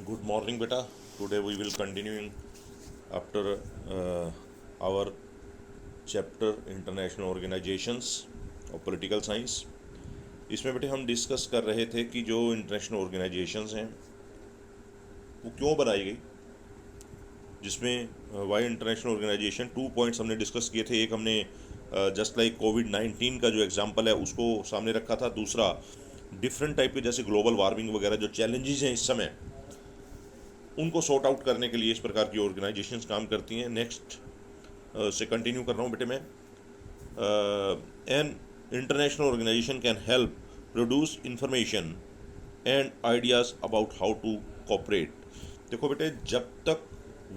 Good morning, beta. Today we will continuing after our chapter International Organizations और Political Science. इसमें बेटे हम discuss कर रहे थे कि जो इंटरनेशनल ऑर्गेनाइजेशंस हैं वो क्यों बनाई गई, जिसमें वाई इंटरनेशनल ऑर्गेनाइजेशन 2 पॉइंट्स हमने डिस्कस किए थे. एक हमने जस्ट लाइक कोविड-19 का जो एग्जांपल है उसको सामने रखा था. दूसरा डिफरेंट टाइप के जैसे ग्लोबल वार्मिंग वगैरह जो चैलेंजेस हैं इस समय, उनको सॉर्ट आउट करने के लिए इस प्रकार की ऑर्गेनाइजेशंस काम करती हैं. नेक्स्ट से कंटिन्यू कर रहा हूँ बेटे मैं. An international organisation can help produce information and ideas about how to cooperate. देखो बेटे, जब तक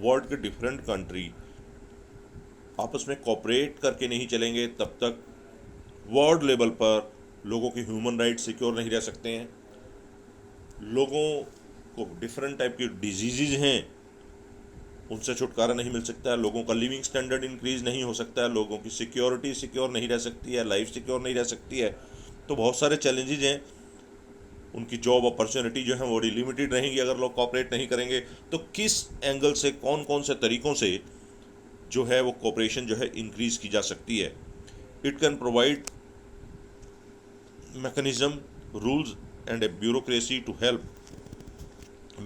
वर्ल्ड के डिफरेंट कंट्री आपस में कोऑपरेट करके नहीं चलेंगे तब तक वर्ल्ड लेवल पर लोगों के ह्यूमन राइट्स सिक्योर नहीं रह सकते हैं. लोगों को डिफरेंट टाइप की डिजीज़ हैं उनसे छुटकारा नहीं मिल सकता है. लोगों का लिविंग स्टैंडर्ड इंक्रीज़ नहीं हो सकता है. लोगों की सिक्योरिटी सिक्योर नहीं रह सकती है. लाइफ सिक्योर नहीं रह सकती है. तो बहुत सारे चैलेंजेज हैं. उनकी जॉब अपॉर्चुनिटी जो है वो लिमिटेड रहेंगी अगर लोग कोऑपरेट नहीं करेंगे. तो किस एंगल से, कौन कौन से तरीक़ों से जो है वो कोऑपरेशन जो है इंक्रीज़ की जा सकती है. It can provide mechanism, rules and a bureaucracy to help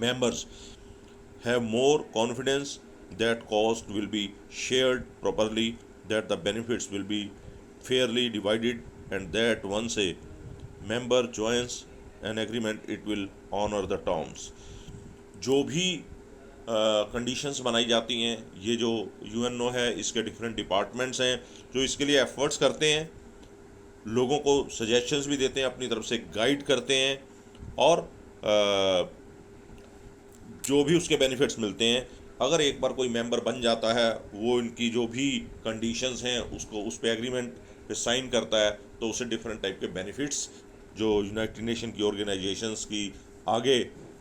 members have more confidence that cost will be shared properly, that the benefits will be fairly divided, and that once a member joins an agreement it will honor the terms. जो भी conditions बनाई जाती हैं, ये जो UNO है इसके different departments हैं जो इसके लिए एफर्ट्स करते हैं, लोगों को सजेशंस भी देते हैं, अपनी तरफ से गाइड करते हैं और जो भी उसके बेनिफिट्स मिलते हैं, अगर एक बार कोई मेंबर बन जाता है, वो इनकी जो भी कंडीशंस हैं उसको उस पे एग्रीमेंट पे साइन करता है, तो उसे डिफरेंट टाइप के बेनिफिट्स जो यूनाइटेड नेशन की ऑर्गेनाइजेशंस की आगे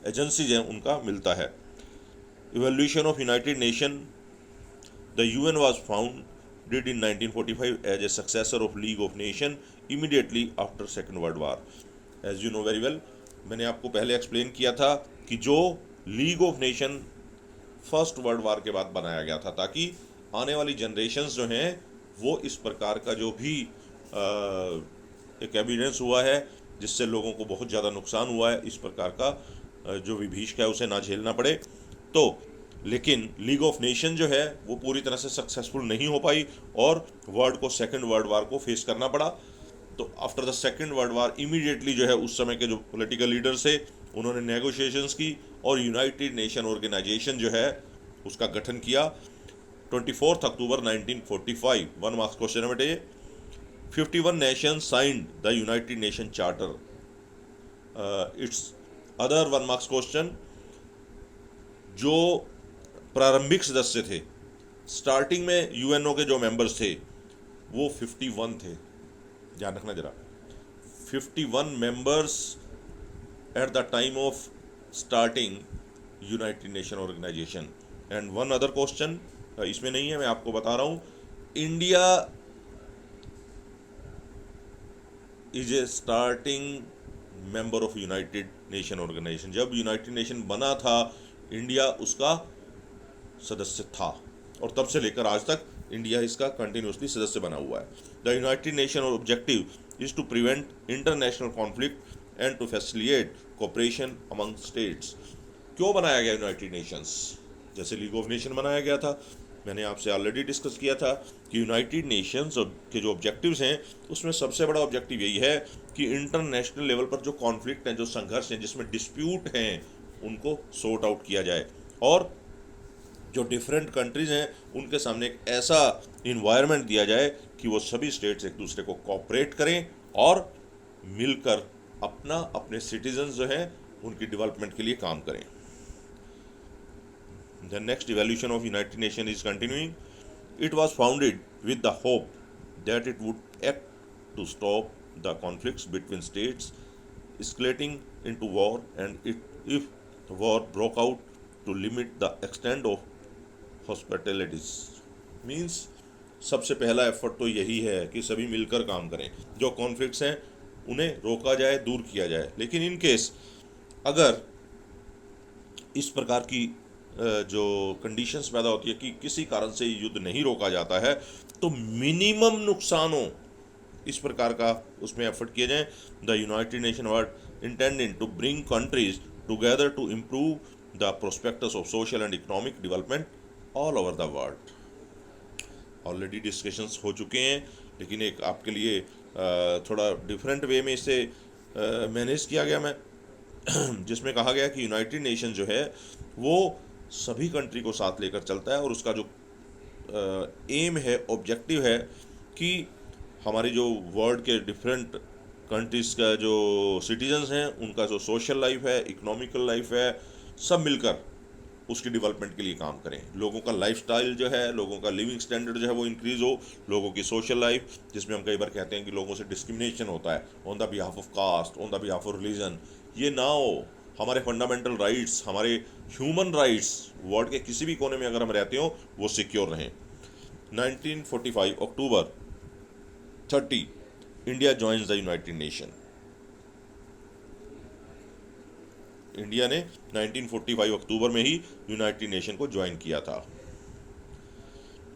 एजेंसीज हैं उनका मिलता है. Evolution of United nation. The UN was founded in 1945 as a successor of League of Nations immediately after Second World War. As you know very well, मैंने आपको पहले एक्सप्लेन किया था कि जो league of nation first world war के बाद बनाया गया था ताकि आने वाली जनरेशन्स जो हैं वो इस प्रकार का जो भी एक एविडेंस हुआ है जिससे लोगों को बहुत ज़्यादा नुकसान हुआ है, इस प्रकार का जो विभीषिका है उसे ना झेलना पड़े. तो लेकिन लीग ऑफ नेशन जो है वो पूरी तरह से सक्सेसफुल नहीं हो पाई और वर्ल्ड को सेकेंड वर्ल्ड वार को फेस करना पड़ा. तो after the second world war immediately जो है उस समय के जो पॉलिटिकल लीडर्स थे उन्होंने नेगोशिएशंस की और यूनाइटेड नेशन ऑर्गेनाइजेशन जो है उसका गठन किया. 24 अक्टूबर 1945. 1 मार्क्स क्वेश्चन है बेटे. 51 nation signed the United nation charter. It's other 1 marks question. जो प्रारंभिक सदस्य थे, स्टार्टिंग में यूएनओ के जो मेंबर्स थे वो 51 थे. ध्यान रखना जरा, 51 members at the time of starting United Nation Organisation. And one other question इसमें नहीं है, मैं आपको बता रहा हूँ. India is a starting member of United Nation Organisation. जब यूनाइटेड नेशन बना था इंडिया उसका सदस्य था और तब से लेकर आज तक इंडिया इसका कंटिन्यूसली सदस्य बना हुआ है. The United Nation objective is to prevent international conflict and to facilitate cooperation among states. क्यों बनाया गया यूनाइटेड नेशंस? जैसे लीग ऑफ नेशन बनाया गया था, मैंने आपसे ऑलरेडी डिस्कस किया था कि यूनाइटेड नेशंस के जो ऑब्जेक्टिव्स हैं उसमें सबसे बड़ा ऑब्जेक्टिव यही है कि इंटरनेशनल लेवल पर जो कॉन्फ्लिक्ट हैं, जो संघर्ष हैं, जिसमें डिस्प्यूट हैं, उनको सॉर्ट आउट किया जाए और जो डिफरेंट कंट्रीज़ हैं उनके सामने एक ऐसा इन्वायरमेंट दिया जाए कि वो सभी स्टेट्स एक दूसरे को कोऑपरेट करें और मिलकर अपने सिटीजन्स जो हैं उनकी डेवलपमेंट के लिए काम करें. The next evolution of United Nation is continuing. It was founded with the hope that it would act to stop the conflicts between states escalating into war, and if war broke out, to limit the extent of hospitalities. Means सबसे पहला effort तो यही है कि सभी मिलकर काम करें, जो कॉन्फ्लिक्ट्स हैं उन्हें रोका जाए, दूर किया जाए. लेकिन इन केस अगर इस प्रकार की जो कंडीशंस पैदा होती है कि किसी कारण से युद्ध नहीं रोका जाता है, तो मिनिमम नुकसान हो, इस प्रकार का उसमें एफर्ट किए जाएं। The United Nation word intending to bring countries together to improve the prospectus of social and economic development all over the world. Already discussions हो चुके हैं, लेकिन एक आपके लिए थोड़ा डिफरेंट वे में इसे मैनेज किया गया मैं, जिसमें कहा गया कि यूनाइटेड नेशन जो है वो सभी कंट्री को साथ लेकर चलता है, और उसका जो एम है, ऑब्जेक्टिव है कि हमारी जो वर्ल्ड के डिफरेंट कंट्रीज़ का जो सिटीजन्स हैं उनका जो सोशल लाइफ है, इकोनॉमिकल लाइफ है, सब मिलकर उसकी डेवलपमेंट के लिए काम करें। लोगों का लाइफस्टाइल जो है, लोगों का लिविंग स्टैंडर्ड जो है वो इंक्रीज़ हो, लोगों की सोशल लाइफ, जिसमें हम कई बार कहते हैं कि लोगों से डिस्क्रिमिनेशन होता है on the behalf of caste, on the behalf of religion, ये ना हो। हमारे फंडामेंटल राइट्स, हमारे ह्यूमन राइट्स वर्ल्ड के किसी भी कोने में अगर हम रहते हो वो सिक्योर रहें। 1945 अक्टूबर 30 India joins the United nation. India ने 1945 अक्टूबर में ही यूनाइटेड नेशन को ज्वाइन किया था।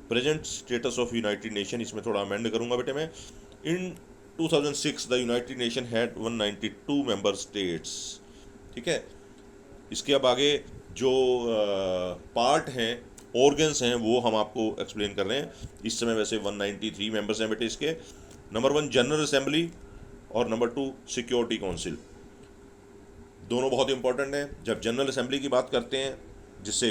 Present status of United nation, इसमें थोड़ा अमेंड करूंगा बेटे मैं। इन 2006 the United nation had 192 member states. ठीक है, इसके अब आगे जो पार्ट हैं, ऑर्गन्स हैं, वो हम आपको एक्सप्लेन कर रहे हैं। इस समय वैसे 193 मेंबर्स हैं बेटे इसके। नंबर 1 जनरल असेंबली और नंबर 2 सिक्योरिटी काउंसिल। दोनों बहुत इंपॉर्टेंट हैं। जब जनरल असेंबली की बात करते हैं, जिसे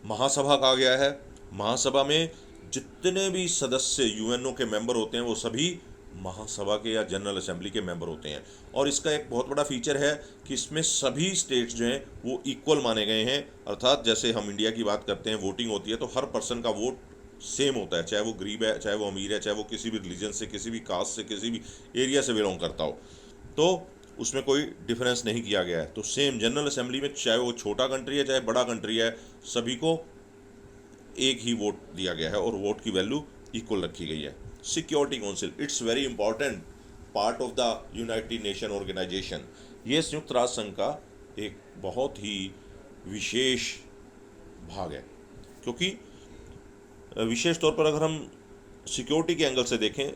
महासभा कहा गया है, महासभा में जितने भी सदस्य यूएनओ के मेंबर होते हैं वो सभी महासभा के या जनरल असेंबली के मेंबर होते हैं। और इसका एक बहुत बड़ा फीचर है कि इसमें सभी स्टेट्स जो हैं वो इक्वल माने गए हैं। अर्थात जैसे हम इंडिया की बात करते हैं, वोटिंग होती है तो हर पर्सन का वोट सेम होता है, चाहे वो गरीब है, चाहे वो अमीर है, चाहे वो किसी भी रिलीजन से, किसी भी कास्ट से, किसी भी एरिया से बिलोंग करता हो, तो उसमें कोई डिफरेंस नहीं किया गया है। तो सेम जनरल असेंबली में चाहे वो छोटा कंट्री है चाहे बड़ा कंट्री है, सभी को एक ही वोट दिया गया है और वोट की वैल्यू इक्वल रखी गई है। Security Council, it's very important part of the United Nation Organisation. ये संयुक्त राष्ट्र संघ का एक बहुत ही विशेष भाग है, क्योंकि विशेष तौर पर अगर हम सिक्योरिटी के एंगल से देखें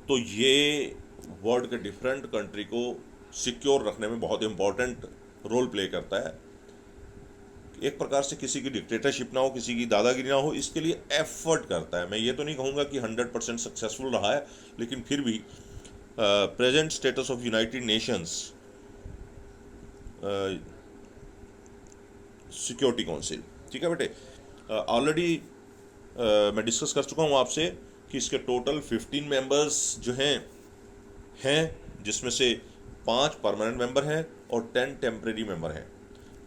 तो ये वर्ल्ड के डिफरेंट कंट्री को सिक्योर रखने में बहुत इंपॉर्टेंट रोल प्ले करता है। एक प्रकार से किसी की डिक्टेटरशिप ना हो, किसी की दादागिरी ना हो, इसके लिए एफर्ट करता है। मैं ये तो नहीं कहूँगा कि 100% सक्सेसफुल रहा है, लेकिन फिर भी present status of United Nations security council. ठीक है बेटे, ऑलरेडी मैं डिस्कस कर चुका हूँ आपसे कि इसके टोटल 15 मेंबर्स जो हैं जिसमें से 5 परमानेंट मेंबर हैं और 10 टेम्परेरी मेंबर हैं।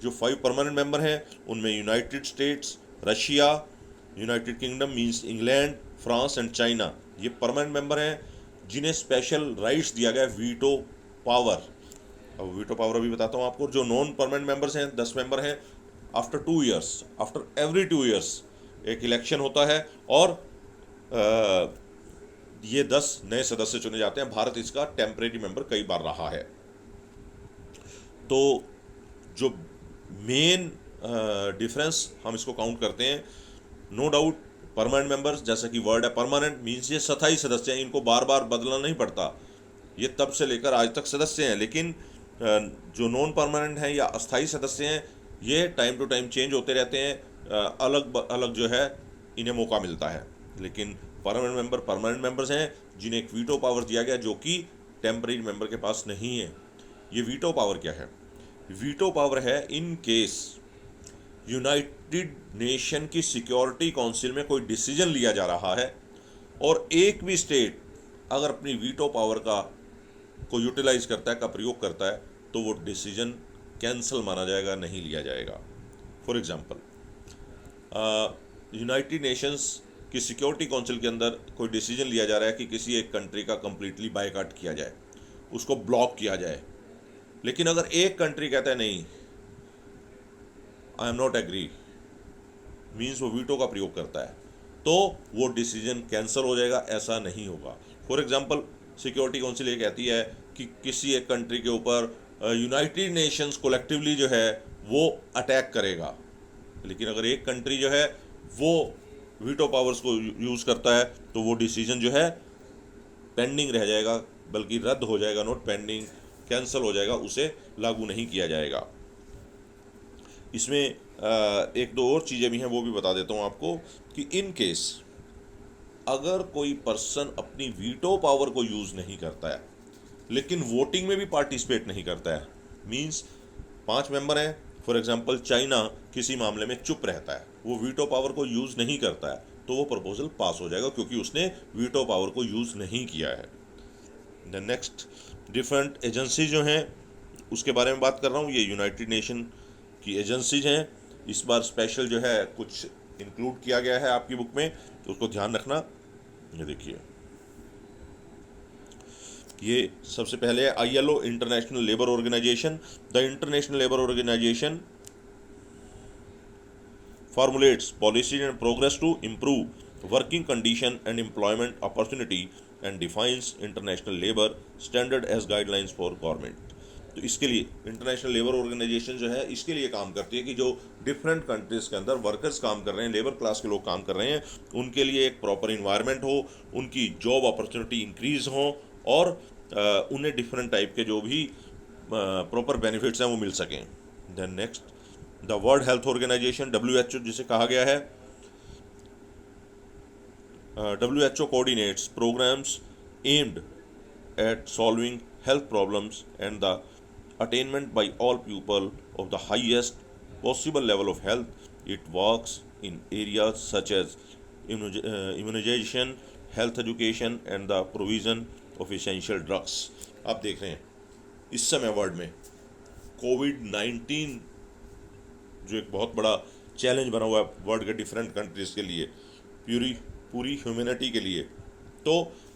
जो 5 परमानेंट मेंबर हैं उनमें United states, Russia, United kingdom means England, France and China, ये परमानेंट मेंबर हैं जिन्हें स्पेशल राइट्स दिया गया वीटो पावर। अब वीटो पावर अभी बताता हूँ आपको। जो नॉन परमानेंट मेंबर्स हैं, 10 मेंबर हैं, after 2 years, after every 2 years एक इलेक्शन होता है और ये 10 नए सदस्य चुने जाते हैं। भारत इसका टेम्परेरी मेंबर कई बार रहा है। तो जो मेन डिफरेंस हम इसको काउंट करते हैं, नो डाउट परमानेंट मेंबर्स, जैसा कि वर्ड है परमानेंट मीन्स ये स्थायी सदस्य हैं, इनको बार बार बदलना नहीं पड़ता, ये तब से लेकर आज तक सदस्य हैं। लेकिन जो नॉन परमानेंट हैं या अस्थायी सदस्य हैं, ये टाइम टू टाइम चेंज होते रहते हैं, अलग अलग जो है इन्हें मौका मिलता है। लेकिन परमानेंट मेंबर परमानेंट मेंबर्स हैं जिन्हें एक वीटो पावर दिया गया, जो कि टेम्परेरी मेंबर के पास नहीं है। ये वीटो पावर क्या है? वीटो पावर है इन केस यूनाइटेड नेशन की सिक्योरिटी काउंसिल में कोई डिसीजन लिया जा रहा है और एक भी स्टेट अगर अपनी वीटो पावर को यूटिलाइज करता है, का प्रयोग करता है, तो वो डिसीजन कैंसिल माना जाएगा, नहीं लिया जाएगा। फॉर एग्जांपल, यूनाइटेड नेशंस की सिक्योरिटी काउंसिल के अंदर कोई डिसीजन लिया जा रहा है कि किसी एक कंट्री का कंप्लीटली बायकॉट किया जाए, उसको ब्लॉक किया जाए, लेकिन अगर एक कंट्री कहता है नहीं, I am not agree, means वो वीटो का प्रयोग करता है, तो वो डिसीजन कैंसिल हो जाएगा, ऐसा नहीं होगा। फॉर एग्जांपल, सिक्योरिटी काउंसिल ये कहती है कि किसी एक कंट्री के ऊपर यूनाइटेड नेशंस कोलेक्टिवली जो है वो अटैक करेगा। लेकिन अगर एक कंट्री जो है वो वीटो पावर्स को यूज़ करता है तो वो डिसीजन जो है पेंडिंग रह जाएगा, बल्कि रद्द हो जाएगा, नोट पेंडिंग, कैंसिल हो जाएगा, उसे लागू नहीं किया जाएगा। इसमें एक दो और चीज़ें भी हैं, वो भी बता देता हूँ आपको कि इन केस अगर कोई पर्सन अपनी वीटो पावर को यूज़ नहीं करता है लेकिन वोटिंग में भी पार्टिसिपेट नहीं करता है, मींस 5 मेंबर हैं, फॉर एग्जांपल चाइना किसी मामले में चुप रहता है, वो वीटो पावर को यूज़ नहीं करता है, तो वो प्रपोजल पास हो जाएगा क्योंकि उसने वीटो पावर को यूज़ नहीं किया है। द नेक्स्ट डिफरेंट एजेंसी जो हैं उसके बारे में बात कर रहा हूँ। ये यूनाइटेड नेशन की एजेंसीज हैं। इस बार स्पेशल जो है कुछ इंक्लूड किया गया है आपकी बुक में, तो उसको ध्यान रखना। ये देखिए, ये सबसे पहले है ILO, International Labour Organisation. The International Labour Organisation formulates policies and progress to improve working condition and employment opportunity and defines international labor standard as guidelines for government। तो इसके लिए इंटरनेशनल लेबर ऑर्गेनाइजेशन जो है इसके लिए काम करती है कि जो डिफरेंट कंट्रीज़ के अंदर वर्कर्स काम कर रहे हैं, लेबर क्लास के लोग काम कर रहे हैं, उनके लिए एक प्रॉपर इन्वायरमेंट हो, उनकी जॉब अपॉर्चुनिटी इंक्रीज हो और उन्हें डिफरेंट टाइप के जो भी प्रॉपर बेनिफिट्स हैं वो मिल सकें। Then next, the World Health Organisation WHO जिसे कहा गया है, WHO coordinates programs aimed at solving health problems and the attainment by all people of the highest possible level of health. It works in areas such as immunization, health education and the provision of essential drugs। आप देख रहे हैं इस समय world में कोविड-19 जो एक बहुत बड़ा चैलेंज बना हुआ है वर्ल्ड के डिफरेंट कंट्रीज़ के लिए, पूरी ह्यूमैनिटी के लिए, तो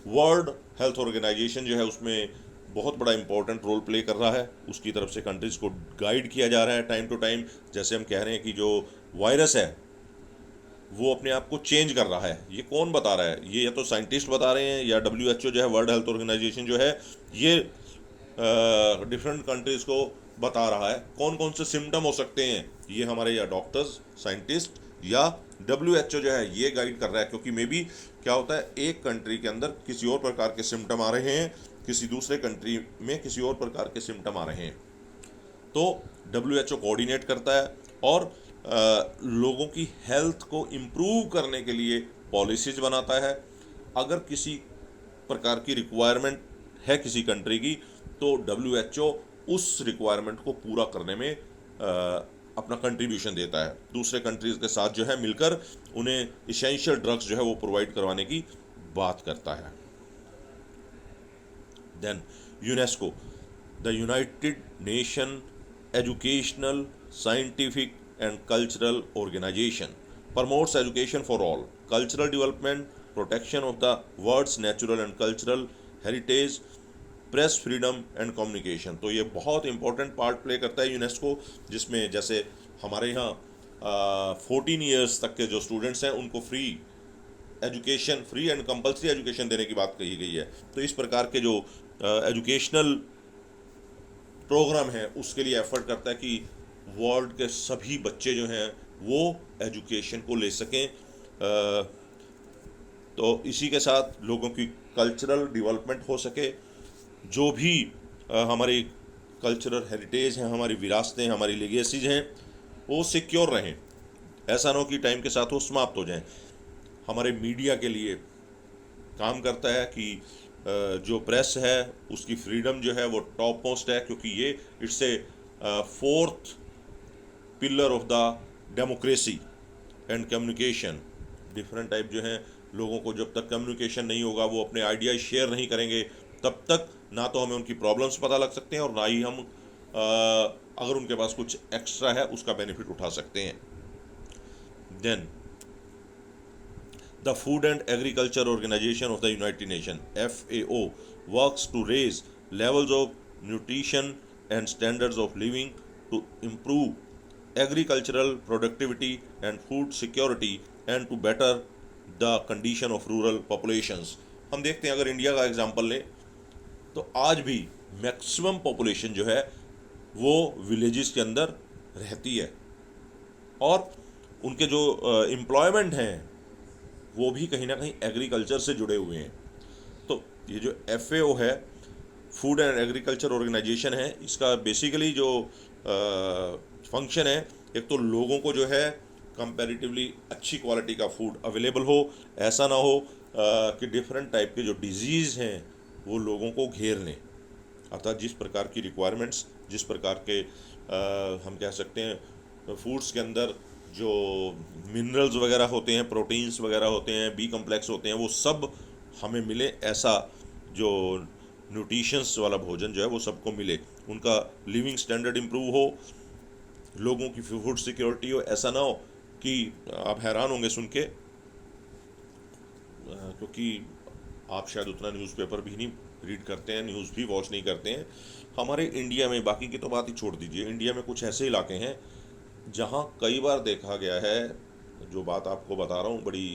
वर्ल्ड हेल्थ ऑर्गेनाइजेशन जो है उसमें बहुत बड़ा इंपॉर्टेंट रोल प्ले कर रहा है। उसकी तरफ से कंट्रीज़ को गाइड किया जा रहा है टाइम टू टाइम। जैसे हम कह रहे हैं कि जो वायरस है वो अपने आप को चेंज कर रहा है, ये कौन बता रहा है? ये या तो साइंटिस्ट बता रहे हैं या WHO जो है, वर्ल्ड हेल्थ ऑर्गेनाइजेशन जो है, ये डिफरेंट कंट्रीज़ को बता रहा है कौन कौन से सिम्टम हो सकते हैं। ये हमारे या डॉक्टर्स, साइंटिस्ट या WHO जो है ये गाइड कर रहा है, क्योंकि मे बी क्या होता है एक कंट्री के अंदर किसी और प्रकार के सिम्टम आ रहे हैं, किसी दूसरे कंट्री में किसी और प्रकार के सिम्टम आ रहे हैं, तो WHO कोऑर्डिनेट करता है और लोगों की हेल्थ को इम्प्रूव करने के लिए पॉलिसीज बनाता है। अगर किसी प्रकार की रिक्वायरमेंट है किसी कंट्री की, तो WHO उस रिक्वायरमेंट को पूरा करने में अपना कंट्रीब्यूशन देता है, दूसरे कंट्रीज़ के साथ जो है मिलकर उन्हें इसेंशियल ड्रग्स जो है वो प्रोवाइड करवाने की बात करता है। Then UNESCO, the United Nation Educational, Scientific and Cultural Organisation, promotes education for all, cultural development, protection of the world's natural and cultural heritage, press freedom and communication. तो ये बहुत इंपॉर्टेंट पार्ट प्ले करता है UNESCO, जिसमें जैसे हमारे यहाँ 14 years तक के जो स्टूडेंट्स हैं उनको free education, free and compulsory education देने की बात कही गई है। तो इस प्रकार के जो एजुकेशनल प्रोग्राम है उसके लिए एफर्ट करता है कि वर्ल्ड के सभी बच्चे जो हैं वो एजुकेशन को ले सकें। तो इसी के साथ लोगों की कल्चरल डेवलपमेंट हो सके, जो भी हमारी कल्चरल हेरिटेज हैं, हमारी विरासतें, हमारी लेगेसीज हैं, वो सिक्योर रहें, ऐसा ना हो कि टाइम के साथ वो समाप्त हो जाएं। हमारे मीडिया के लिए काम करता है कि जो प्रेस है उसकी फ्रीडम जो है वो टॉप मोस्ट है, क्योंकि ये it's a fourth pillar of the democracy and communication. Different type जो हैं, लोगों को जब तक कम्युनिकेशन नहीं होगा, वो अपने आइडियाज शेयर नहीं करेंगे, तब तक ना तो हमें उनकी प्रॉब्लम्स पता लग सकते हैं और ना ही हम अगर उनके पास कुछ एक्स्ट्रा है उसका बेनिफिट उठा सकते हैं। Then the Food and Agriculture Organisation of the United Nation FAO works to raise levels of nutrition and standards of living to improve agricultural productivity and food security and to better the condition of rural populations. हम देखते हैं, अगर India का example लें तो आज भी maximum population जो है वो विलेजेस के अंदर रहती है, और उनके जो एम्प्लॉयमेंट हैं वो भी कहीं ना कहीं एग्रीकल्चर से जुड़े हुए हैं। तो ये जो FAO है, फूड एंड एग्रीकल्चर ऑर्गेनाइजेशन है, इसका बेसिकली जो फंक्शन है, एक तो लोगों को जो है कंपैरेटिवली अच्छी क्वालिटी का फूड अवेलेबल हो, ऐसा ना हो कि डिफरेंट टाइप के जो डिजीज़ हैं वो लोगों को घेर लें। अर्थात जिस प्रकार की रिक्वायरमेंट्स, जिस प्रकार के हम कह सकते हैं फूड्स के अंदर जो मिनरल्स वगैरह होते हैं, प्रोटीन्स वगैरह होते हैं, बी कम्प्लेक्स होते हैं, वो सब हमें मिले, ऐसा जो न्यूट्रिशंस वाला भोजन जो है वो सबको मिले, उनका लिविंग स्टैंडर्ड इम्प्रूव हो, लोगों की फूड सिक्योरिटी हो। ऐसा ना हो कि आप हैरान होंगे सुन के, क्योंकि आप शायद उतना न्यूज़पेपर भी नहीं रीड करते हैं, न्यूज़ भी वॉच नहीं करते हैं। हमारे इंडिया में, बाकी की तो बात ही छोड़ दीजिए, इंडिया में कुछ ऐसे इलाके हैं जहाँ कई बार देखा गया है, जो बात आपको बता रहा हूँ बड़ी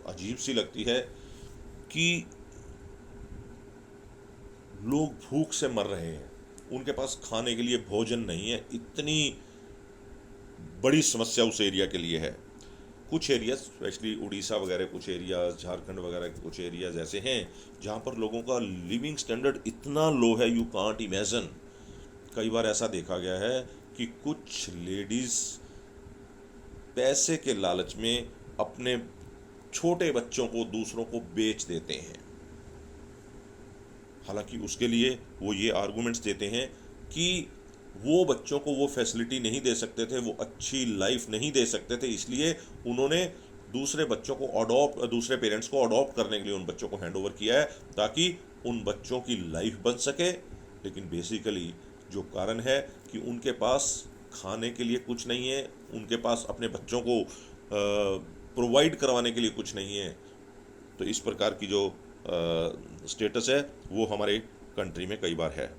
अजीब सी लगती है, कि लोग भूख से मर रहे हैं, उनके पास खाने के लिए भोजन नहीं है। इतनी बड़ी समस्या उस एरिया के लिए है। कुछ एरियाज, स्पेशली उड़ीसा वगैरह कुछ एरियाज, झारखंड वगैरह के कुछ एरियाज ऐसे हैं जहाँ पर लोगों का लिविंग स्टैंडर्ड इतना लो है, यू कांट इमेजिन। कई बार ऐसा देखा गया है कि कुछ लेडीज़ पैसे के लालच में अपने छोटे बच्चों को दूसरों को बेच देते हैं। हालांकि उसके लिए वो ये आर्गूमेंट्स देते हैं कि वो बच्चों को वो फैसिलिटी नहीं दे सकते थे, वो अच्छी लाइफ नहीं दे सकते थे, इसलिए उन्होंने दूसरे बच्चों को दूसरे पेरेंट्स को अडॉप्ट करने के लिए उन बच्चों को हैंड ओवर किया है, ताकि उन बच्चों की लाइफ बन सके। लेकिन बेसिकली जो कारण है कि उनके पास खाने के लिए कुछ नहीं है, उनके पास अपने बच्चों को प्रोवाइड करवाने के लिए कुछ नहीं है। तो इस प्रकार की जो स्टेटस है वो हमारे कंट्री में कई बार है।